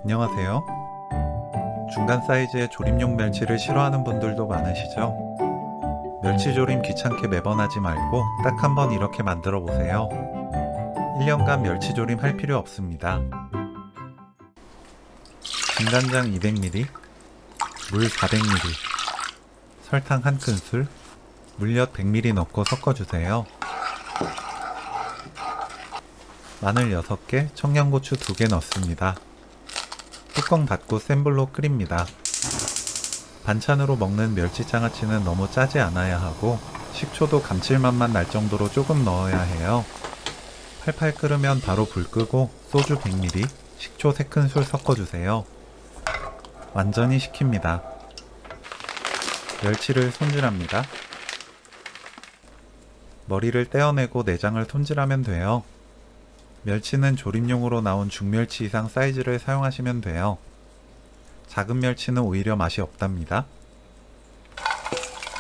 안녕하세요. 중간 사이즈의 조림용 멸치를 싫어하는 분들도 많으시죠? 멸치조림 귀찮게 매번 하지 말고 딱 한 번 이렇게 만들어 보세요. 1년간 멸치조림 할 필요 없습니다. 진간장 200ml, 물 400ml, 설탕 1큰술, 물엿 100ml 넣고 섞어주세요. 마늘 6개, 청양고추 2개 넣습니다. 뚜껑 닫고 센 불로 끓입니다. 반찬으로 먹는 멸치장아찌는 너무 짜지 않아야 하고 식초도 감칠맛만 날 정도로 조금 넣어야 해요. 팔팔 끓으면 바로 불 끄고 소주 100ml, 식초 3큰술 섞어주세요. 완전히 식힙니다. 멸치를 손질합니다. 머리를 떼어내고 내장을 손질하면 돼요. 멸치는 조림용으로 나온 중멸치 이상 사이즈를 사용하시면 돼요. 작은 멸치는 오히려 맛이 없답니다.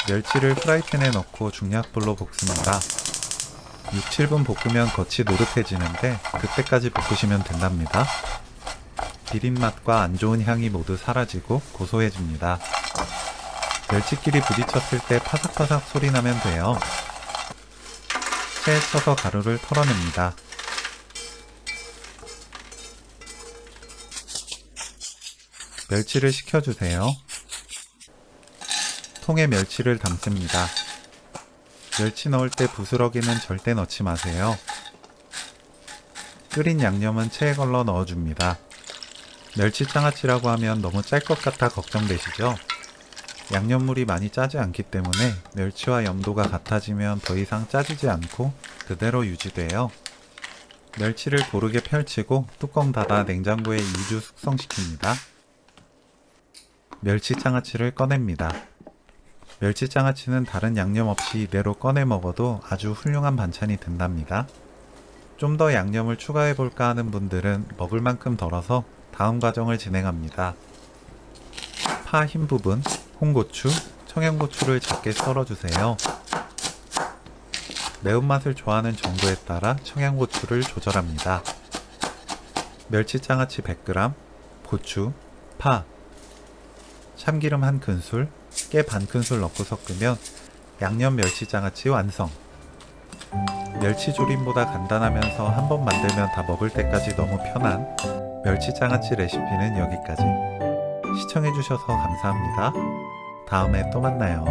멸치를 프라이팬에 넣고 중약불로 볶습니다. 6, 7분 볶으면 겉이 노릇해지는데 그때까지 볶으시면 된답니다. 비린맛과 안 좋은 향이 모두 사라지고 고소해집니다. 멸치끼리 부딪혔을 때 파삭파삭 소리 나면 돼요. 체에 쳐서 가루를 털어냅니다. 멸치를 식혀주세요. 통에 멸치를 담습니다. 멸치 넣을 때 부스러기는 절대 넣지 마세요. 끓인 양념은 체에 걸러 넣어줍니다. 멸치장아찌라고 하면 너무 짤 것 같아 걱정되시죠? 양념물이 많이 짜지 않기 때문에 멸치와 염도가 같아지면 더 이상 짜지지 않고 그대로 유지돼요. 멸치를 고르게 펼치고 뚜껑 닫아 냉장고에 2주 숙성시킵니다. 멸치장아찌를 꺼냅니다. 멸치장아찌는 다른 양념 없이 이대로 꺼내 먹어도 아주 훌륭한 반찬이 된답니다. 좀 더 양념을 추가해볼까 하는 분들은 먹을 만큼 덜어서 다음 과정을 진행합니다. 파 흰 부분, 홍고추, 청양고추를 작게 썰어주세요. 매운맛을 좋아하는 정도에 따라 청양고추를 조절합니다. 멸치장아찌 100g, 고추, 파, 참기름 1큰술, 깨 반큰술 넣고 섞으면 양념 멸치장아찌 완성! 멸치조림보다 간단하면서 한 번 만들면 다 먹을 때까지 너무 편한 멸치장아찌 레시피는 여기까지. 시청해주셔서 감사합니다. 다음에 또 만나요.